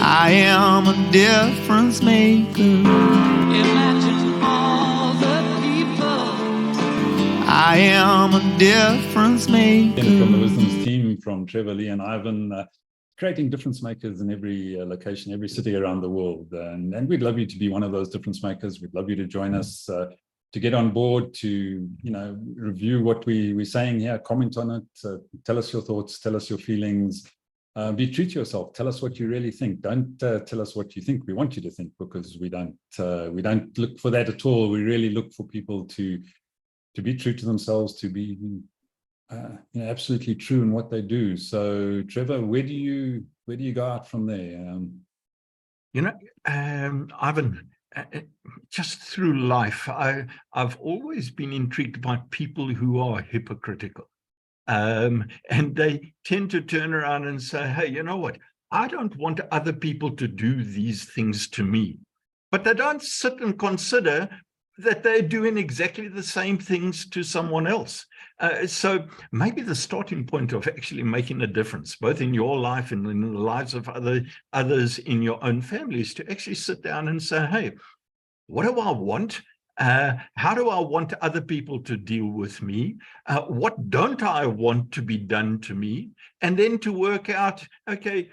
I am a difference maker. Imagine all the people. I am a difference maker. And from the WISDOMS team, from Trevor, Leigh, and Ivan, creating difference makers in every location, every city around the world. And we'd love you to be one of those difference makers. We'd love you to join us, to get on board, to review what we're saying here, comment on it, tell us your thoughts, tell us your feelings. Be true to yourself. Tell us what you really think. Don't tell us what you think we want you to think, because we don't look for that at all. We really look for people to be true to themselves, to be absolutely true in what they do. So, Trevor, where do you go out from there? Ivan, just through life, I've always been intrigued by people who are hypocritical. And they tend to turn around and say, hey, you know what? I don't want other people to do these things to me. But they don't sit and consider that they're doing exactly the same things to someone else. So maybe the starting point of actually making a difference, both in your life and in the lives of others in your own family, is to actually sit down and say, hey, what do I want? How do I want other people to deal with me? What don't I want to be done to me? And then to work out, okay,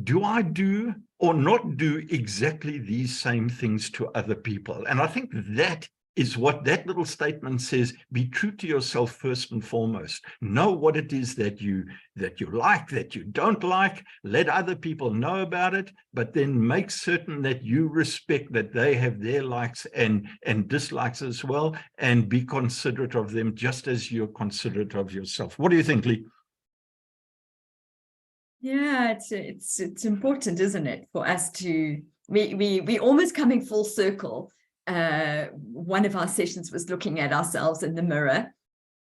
do I do or not do exactly these same things to other people? And I think that is what that little statement says. Be true to yourself first and foremost. Know what it is that you like, that you don't like. Let other people know about it, but then make certain that you respect that they have their likes and dislikes as well, and be considerate of them just as you're considerate of yourself. What do you think, Leigh? Yeah, it's important, isn't it, for us to we almost coming full circle. One of our sessions was looking at ourselves in the mirror,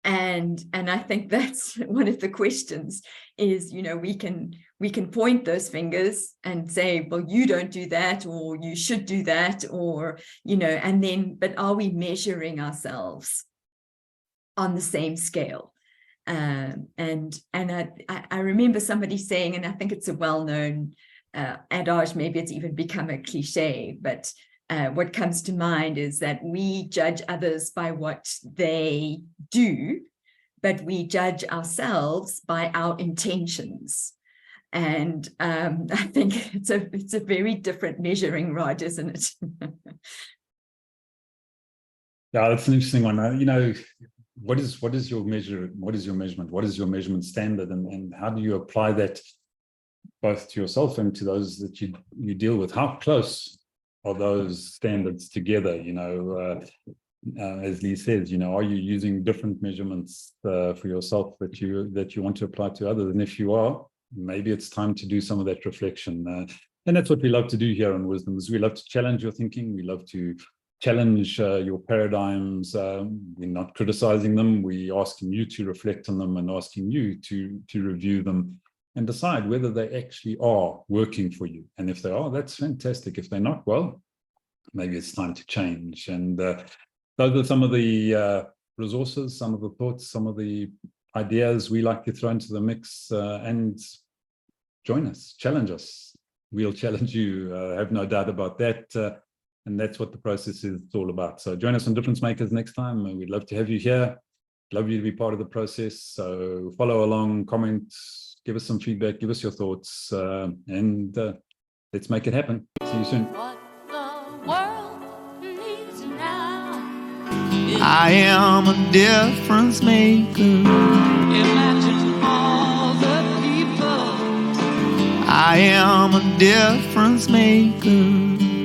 and I think that's one of the questions is, we can point those fingers and say, well, you don't do that, or you should do that, or and then, but are we measuring ourselves on the same scale? And I remember somebody saying, and I think it's a well-known adage, maybe it's even become a cliche, but what comes to mind is that we judge others by what they do, but we judge ourselves by our intentions. And I think it's a very different measuring rod, isn't it? Yeah, that's an interesting one. What is your measure? What is your measurement? What is your measurement standard? And how do you apply that both to yourself and to those that you deal with? How close are those standards together? As Leigh says, are you using different measurements for yourself that you want to apply to others? And if you are, maybe it's time to do some of that reflection. And that's what we love to do here on WISDOMS. We love to challenge your thinking. We love to challenge your paradigms. We're not criticizing them. We're asking you to reflect on them and asking you to review them and decide whether they actually are working for you. And if they are, that's fantastic. If they're not, well, maybe it's time to change. And those are some of the resources, some of the thoughts, some of the ideas we like to throw into the mix. And join us, challenge us. We'll challenge you, have no doubt about that. And that's what the process is all about. So join us on Difference Makers next time. We'd love to have you here. Love you to be part of the process. So follow along, comment, give us some feedback, give us your thoughts, and let's make it happen. See you soon. What the world needs now. I am a difference maker. Imagine all the people. I am a difference maker.